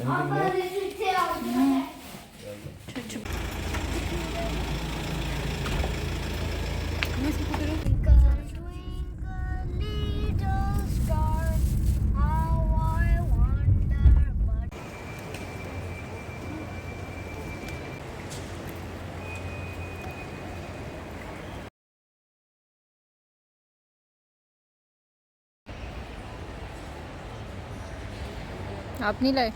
आप नहीं लाए?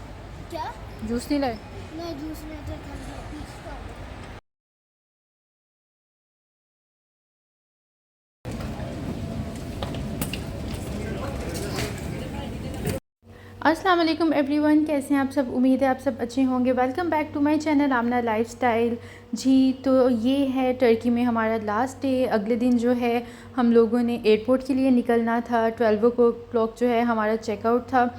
क्या? जूस नहीं लाए? नहीं, जूस में तो अस्सलाम वालेकुम एवरीवन, कैसे हैं आप सब? उम्मीद है आप सब अच्छे होंगे। Welcome back to my channel Aamna lifestyle. जी, तो ये है टर्की में हमारा लास्ट डे। अगले दिन जो है हम लोगों ने एयरपोर्ट के लिए निकलना था। 12 o'clock जो है हमारा चेकआउट था।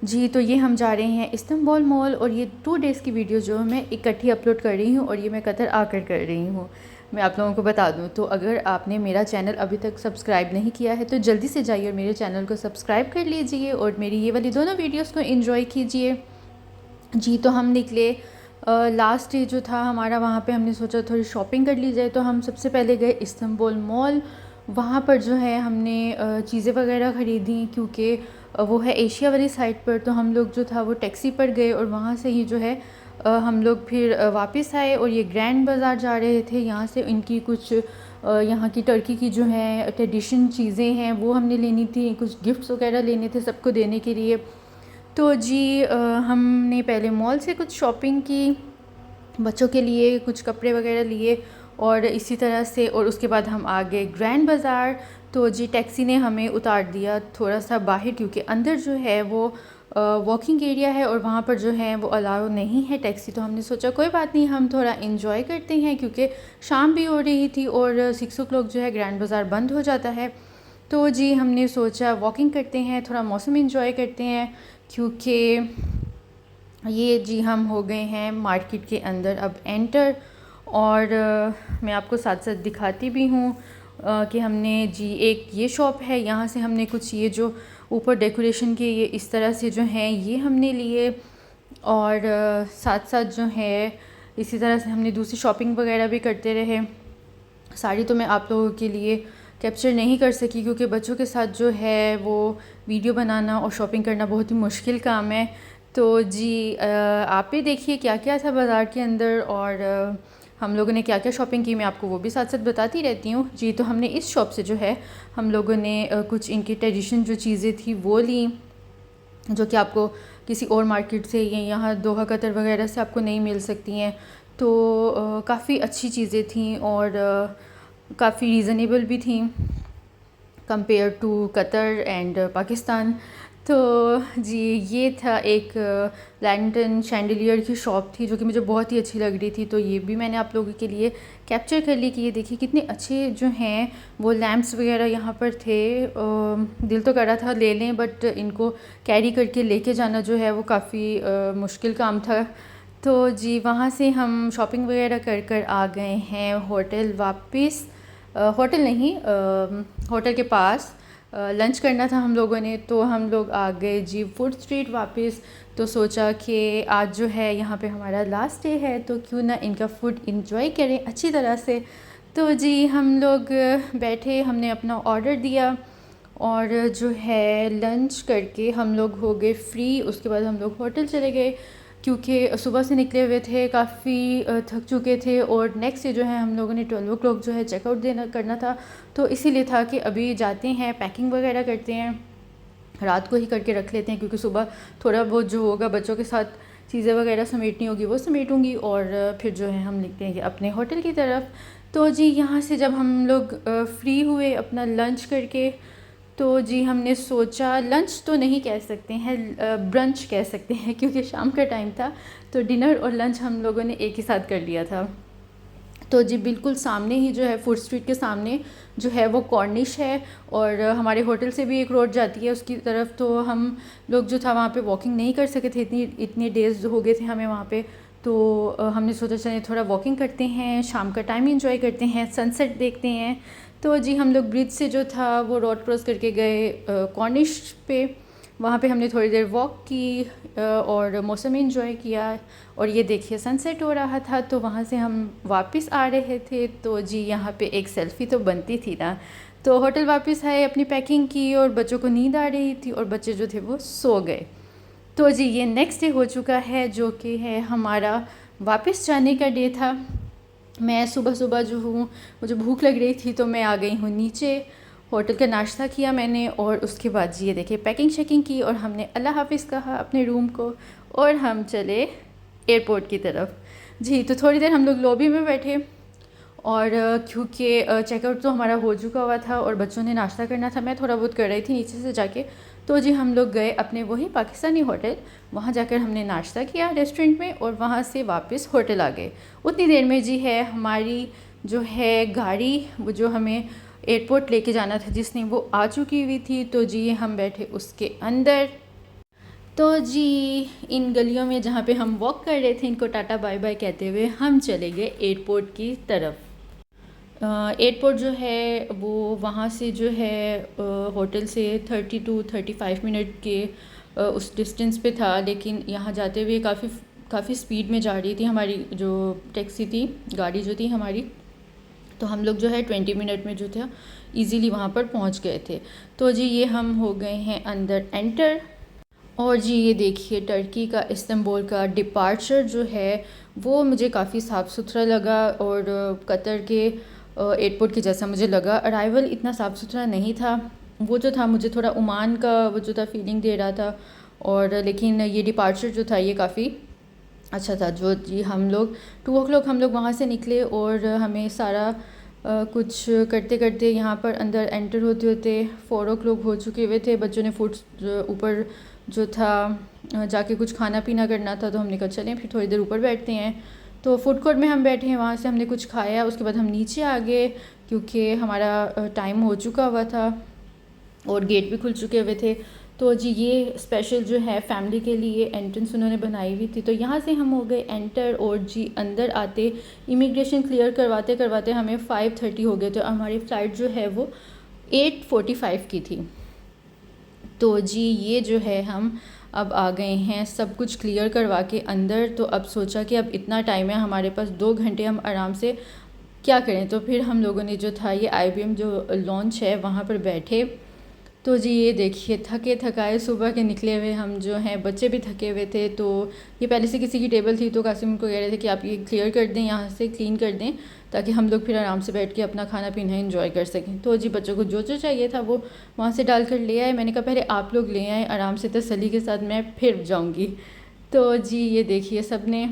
जी, तो ये हम जा रहे हैं इस्तांबुल मॉल, और ये 2 डेज़ की वीडियो जो मैं इकट्ठी अपलोड कर रही हूँ, और ये मैं कतर आकर कर रही हूँ। मैं आप लोगों को बता दूँ तो अगर आपने मेरा चैनल अभी तक सब्सक्राइब नहीं किया है तो जल्दी से जाइए और मेरे चैनल को सब्सक्राइब कर लीजिए और मेरी ये वाली दोनों वीडियोस को एंजॉय कीजिए। जी, तो हम निकले। लास्ट डे जो था हमारा, वहाँ पे हमने सोचा थोड़ी शॉपिंग कर ली जाए, तो हम सबसे पहले गए इस्तांबुल मॉल। वहाँ पर जो है हमने चीज़ें वगैरह ख़रीदी, क्योंकि वो है एशिया वाली साइड पर। तो हम लोग जो था वो टैक्सी पर गए और वहाँ से ही जो है हम लोग फिर वापस आए। और ये ग्रैंड बाज़ार जा रहे थे। यहाँ से इनकी कुछ यहाँ की टर्की की जो है ट्रेडिशन चीज़ें हैं वो हमने लेनी थी, कुछ गिफ्ट्स वगैरह लेने थे सबको देने के लिए। तो जी, हमने पहले मॉल से कुछ शॉपिंग की, बच्चों के लिए कुछ कपड़े वगैरह लिए, और इसी तरह से, और उसके बाद हम आ गए ग्रैंड बाज़ार। तो जी, टैक्सी ने हमें उतार दिया थोड़ा सा बाहर, क्योंकि अंदर जो है वो वॉकिंग एरिया है और वहाँ पर जो है वो अलाउ नहीं है टैक्सी। तो हमने सोचा कोई बात नहीं, हम थोड़ा इन्जॉय करते हैं, क्योंकि शाम भी हो रही थी और 6 o'clock जो है ग्रैंड बाज़ार बंद हो जाता है। तो जी, हमने सोचा वॉकिंग करते हैं, थोड़ा मौसम इन्जॉय करते हैं, क्योंकि ये जी हम हो गए हैं मार्केट के अंदर अब एंटर। और मैं आपको साथ साथ दिखाती भी हूँ कि हमने जी, एक ये शॉप है, यहाँ से हमने कुछ ये जो ऊपर डेकोरेशन के ये इस तरह से जो हैं ये हमने लिए। और साथ साथ जो है इसी तरह से हमने दूसरी शॉपिंग वगैरह भी करते रहे। सारी तो मैं आप लोगों के लिए कैप्चर नहीं कर सकी, क्योंकि बच्चों के साथ जो है वो वीडियो बनाना और शॉपिंग करना बहुत ही मुश्किल काम है। तो जी, आप भी देखिए क्या क्या था बाज़ार के अंदर, और हम लोगों ने क्या क्या शॉपिंग की, मैं आपको वो भी साथ साथ बताती रहती हूँ। जी, तो हमने इस शॉप से जो है हम लोगों ने कुछ इनकी ट्रेडिशन जो चीज़ें थी वो ली, जो कि आपको किसी और मार्केट से या यहाँ दोहा कतर वगैरह से आपको नहीं मिल सकती हैं। तो काफ़ी अच्छी चीज़ें थी और काफ़ी रीज़नेबल भी थी compare to Qatar and Pakistan. तो जी, ये था एक लैंटन शैंडलियर की शॉप थी, जो कि मुझे बहुत ही अच्छी लग रही थी। तो ये भी मैंने आप लोगों के लिए कैप्चर कर ली कि ये देखिए कितने अच्छे जो हैं वो लैम्प्स वगैरह यहाँ पर थे। दिल तो कर रहा था ले लें, बट इनको कैरी करके लेके जाना जो है वो काफ़ी मुश्किल काम था। तो जी, वहाँ से हम शॉपिंग वगैरह कर कर आ गए हैं होटल वापस। होटल नहीं, होटल के पास लंच करना था हम लोगों ने, तो हम लोग आ गए जी फूड स्ट्रीट वापस। तो सोचा कि आज जो है यहाँ पे हमारा लास्ट डे है, तो क्यों ना इनका फूड इंजॉय करें अच्छी तरह से। तो जी, हम लोग बैठे, हमने अपना ऑर्डर दिया और जो है लंच करके हम लोग हो गए फ्री। उसके बाद हम लोग होटल चले गए, क्योंकि सुबह से निकले हुए थे, काफ़ी थक चुके थे, और नेक्स्ट डे जो है हम लोगों ने 12 o'clock जो है चेकआउट देना करना था। तो इसीलिए था कि अभी जाते हैं, पैकिंग वगैरह करते हैं, रात को ही करके रख लेते हैं, क्योंकि सुबह थोड़ा बहुत जो होगा बच्चों के साथ चीज़ें वगैरह समेटनी होगी वो समेटूँगी, और फिर जो है हम निकलेंगे अपने होटल की तरफ। तो जी, यहाँ से जब हम लोग फ्री हुए अपना लंच करके, तो जी हमने सोचा, लंच तो नहीं कह सकते हैं, ब्रंच कह सकते हैं, क्योंकि शाम का टाइम था। तो डिनर और लंच हम लोगों ने एक ही साथ कर लिया था। तो जी, बिल्कुल सामने ही जो है फूड स्ट्रीट के सामने जो है वो कॉर्निश है, और हमारे होटल से भी एक रोड जाती है उसकी तरफ। तो हम लोग जो था वहाँ पे वॉकिंग नहीं कर सके थे, इतने डेज़ हो गए थे हमें वहाँ पे। तो हमने सोचा चलिए थोड़ा वॉकिंग करते हैं, शाम का टाइम एंजॉय करते हैं, सनसेट देखते हैं। तो जी, हम लोग ब्रिज से जो था वो रोड क्रॉस करके गए कॉर्निश पे। वहाँ पे हमने थोड़ी देर वॉक की और मौसम इंजॉय किया। और ये देखिए सनसेट हो रहा था, तो वहाँ से हम वापस आ रहे थे। तो जी यहाँ पे एक सेल्फ़ी तो बनती थी ना। तो होटल वापस आए, अपनी पैकिंग की और बच्चों को नींद आ रही थी और बच्चे जो थे वो सो गए। तो जी ये नेक्स्ट डे हो चुका है, जो कि है हमारा वापस जाने का डे था। मैं सुबह सुबह जो हूँ, मुझे भूख लग रही थी, तो मैं आ गई हूँ नीचे। होटल का नाश्ता किया मैंने और उसके बाद जी ये देखिए पैकिंग शैकिंग की और हमने अल्लाह हाफ़िज़ कहा अपने रूम को और हम चले एयरपोर्ट की तरफ। जी तो थोड़ी देर हम लोग लॉबी में बैठे और क्योंकि चेकआउट तो हमारा हो चुका हुआ था और बच्चों ने नाश्ता करना था, मैं थोड़ा बहुत कर रही थी नीचे से जाके। तो जी हम लोग गए अपने वही पाकिस्तानी होटल, वहाँ जाकर हमने नाश्ता किया रेस्टोरेंट में और वहाँ से वापस होटल आ गए। उतनी देर में जी है हमारी जो है गाड़ी, वो जो हमें एयरपोर्ट लेके जाना था जिसने, वो आ चुकी हुई थी। तो जी हम बैठे उसके अंदर। तो जी इन गलियों में जहाँ पे हम वॉक कर रहे थे, इनको टाटा बाय बाय कहते हुए हम चले गए एयरपोर्ट की तरफ। एयरपोर्ट जो है वो वहाँ से जो है होटल से 30 to 35 मिनट के उस डिस्टेंस पे था, लेकिन यहाँ जाते हुए काफ़ी स्पीड में जा रही थी हमारी जो टैक्सी थी, गाड़ी जो थी हमारी। तो हम लोग जो है 20 मिनट में जो था इजीली वहाँ पर पहुँच गए थे। तो जी ये हम हो गए हैं अंदर एंटर। और जी ये देखिए टर्की का इस्तांबुल का डिपार्चर जो है वो मुझे काफ़ी साफ़ सुथरा लगा और कतर के एयरपोर्ट के जैसा मुझे लगा। अराइवल इतना साफ़ सुथरा नहीं था, वो जो था मुझे थोड़ा ओमान का वो जो था फीलिंग दे रहा था। और लेकिन ये डिपार्चर जो था ये काफ़ी अच्छा था। जो जी हम लोग 2 o'clock हम लोग वहाँ से निकले और हमें सारा कुछ करते करते यहाँ पर अंदर एंटर होते होते 4 o'clock हो चुके हुए थे। बच्चों ने फूड ऊपर जो था जाके कुछ खाना पीना करना था, तो हमने कहा चलें फिर थोड़ी देर ऊपर बैठते हैं। तो फूड कोर्ट में हम बैठे हैं, वहाँ से हमने कुछ खाया, उसके बाद हम नीचे आ गए क्योंकि हमारा टाइम हो चुका हुआ था और गेट भी खुल चुके हुए थे। तो जी ये स्पेशल जो है फैमिली के लिए एंट्रेंस उन्होंने बनाई हुई थी। तो यहाँ से हम हो गए एंटर और जी अंदर आते इमिग्रेशन क्लियर करवाते करवाते हमें 5:30 हो गए। तो हमारी फ़्लाइट जो है वो 8:45 की थी। तो जी ये जो है हम अब आ गए हैं सब कुछ क्लियर करवा के अंदर। तो अब सोचा कि अब इतना टाइम है हमारे पास, 2 घंटे हम आराम से क्या करें। तो फिर हम लोगों ने जो था ये IBM जो लॉन्च है वहाँ पर बैठे। तो जी ये देखिए थके थकाए सुबह के निकले हुए हम जो हैं, बच्चे भी थके हुए थे। तो ये पहले से किसी की टेबल थी, तो कासिम उनको कह रहे थे कि आप ये क्लियर कर दें, यहाँ से क्लीन कर दें, ताकि हम लोग फिर आराम से बैठ के अपना खाना पीना एंजॉय कर सकें। तो जी बच्चों को जो जो चाहिए था वो वहाँ से डाल कर ले आए। मैंने कहा पहले आप लोग ले आए आराम से तसल्ली के साथ, मैं फिर जाऊँगी। तो जी ये देखिए सब ने,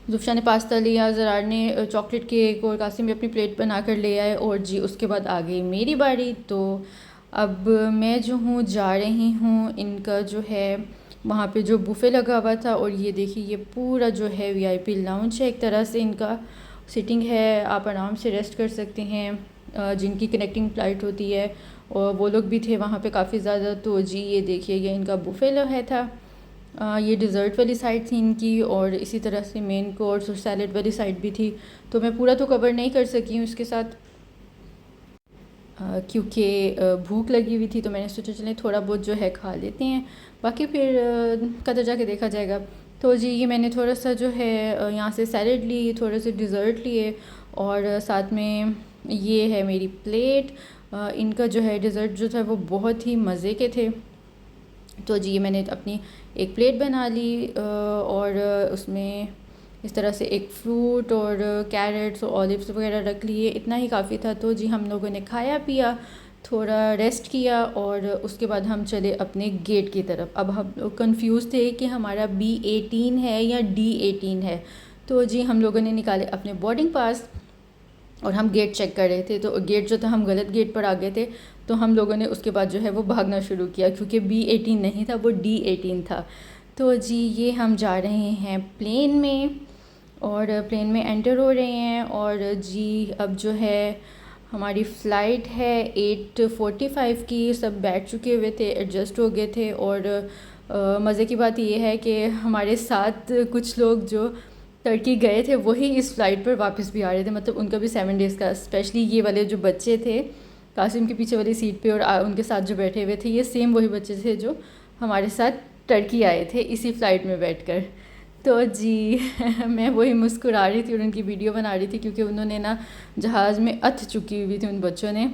जुफ्शा ने पास्ता लिया, ज़रार ने चॉकलेट केक और कासिम भी अपनी प्लेट बना कर ले आए। और जी उसके बाद आ गई मेरी बारी। तो अब मैं जो हूँ जा रही हूँ, इनका जो है वहाँ पे जो बुफ़े लगा हुआ था। और ये देखिए ये पूरा जो है VIP लाउंज है, एक तरह से इनका सीटिंग है, आप आराम से रेस्ट कर सकते हैं। जिनकी कनेक्टिंग फ़्लाइट होती है और वो लोग भी थे वहाँ पे काफ़ी ज़्यादा। तो जी ये देखिए ये इनका बुफ़े है था। ये डिज़र्ट वाली साइड थी इनकी और इसी तरह से मेन कोर्स और सैलड वाली साइड भी थी। तो मैं पूरा तो कवर नहीं कर सकी हूँ इसके साथ क्योंकि भूख लगी हुई थी। तो मैंने सोचा चलें थोड़ा बहुत जो है खा लेते हैं, बाकी फिर कदर जाके देखा जाएगा। तो जी ये मैंने थोड़ा सा जो है यहाँ से सैलड ली, थोड़े से डिज़र्ट लिए और साथ में ये है मेरी प्लेट। इनका जो है डिज़र्ट जो था वो बहुत ही मज़े के थे। तो जी ये मैंने अपनी एक प्लेट बना ली और उसमें इस तरह से एक फ्रूट और कैरेट्स और ऑलिव्स वगैरह रख लिए, इतना ही काफ़ी था। तो जी हम लोगों ने खाया पिया, थोड़ा रेस्ट किया और उसके बाद हम चले अपने गेट की तरफ। अब हम लोग कन्फ्यूज़ थे कि हमारा B18 है या D18 है। तो जी हम लोगों ने निकाले अपने बोर्डिंग पास और हम गेट चेक कर रहे थे। तो गेट जो था हम गलत गेट पर आ गए थे। तो हम लोगों ने उसके बाद जो है वो भागना शुरू किया क्योंकि B18 नहीं था, वो D18 था। तो जी ये हम जा रहे हैं प्लेन में और प्लेन में एंटर हो रहे हैं। और जी अब जो है हमारी फ़्लाइट है 8:45 की, सब बैठ चुके हुए थे, एडजस्ट हो गए थे। और मज़े की बात ये है कि हमारे साथ कुछ लोग जो टर्की गए थे वही इस फ़्लाइट पर वापस भी आ रहे थे, मतलब उनका भी 7 days का। स्पेशली ये वाले जो बच्चे थे कासिम के पीछे वाली सीट पे और उनके साथ जो बैठे हुए थे ये सेम वही बच्चे थे जो हमारे साथ टर्की आए थे इसी फ़्लाइट में बैठकर। तो जी मैं वही मुस्कुरा रही थी और उनकी वीडियो बना रही थी क्योंकि उन्होंने ना जहाज़ में अथ चुकी हुई थी उन बच्चों ने।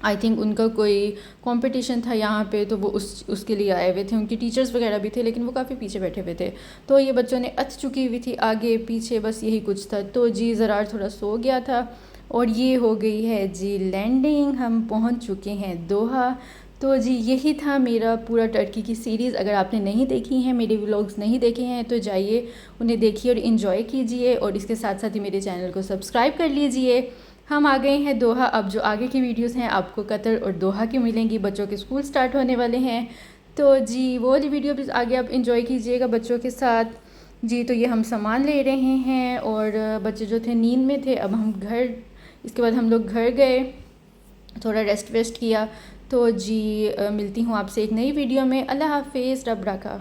आई थिंक उनका कोई कंपटीशन था यहाँ पे, तो वो उसके लिए आए हुए थे। उनके टीचर्स वगैरह भी थे लेकिन वो काफ़ी पीछे बैठे हुए थे। तो ये बच्चों ने अथ चुकी हुई थी आगे पीछे, बस यही कुछ था। तो जी ज़रार थोड़ा सो गया था और ये हो गई है जी लैंडिंग, हम पहुँच चुके हैं दोहा। तो जी यही था मेरा पूरा टर्की की सीरीज़। अगर आपने नहीं देखी हैं, मेरे व्लॉग्स नहीं देखे हैं, तो जाइए उन्हें देखिए और इन्जॉय कीजिए और इसके साथ साथ ही मेरे चैनल को सब्सक्राइब कर लीजिए। हम आ गए हैं दोहा। अब जो आगे की वीडियोस हैं आपको कतर और दोहा की मिलेंगी, बच्चों के स्कूल स्टार्ट होने वाले हैं। तो जी वो वाली वीडियो प्लीज़ आगे आप इंजॉय कीजिएगा बच्चों के साथ। जी तो ये हम सामान ले रहे हैं और बच्चे जो थे नींद में थे। अब हम घर, इसके बाद हम लोग घर गए, थोड़ा रेस्ट वेस्ट किया। तो जी मिलती हूँ आपसे एक नई वीडियो में। अल्लाह हाफिज़, रब रखा।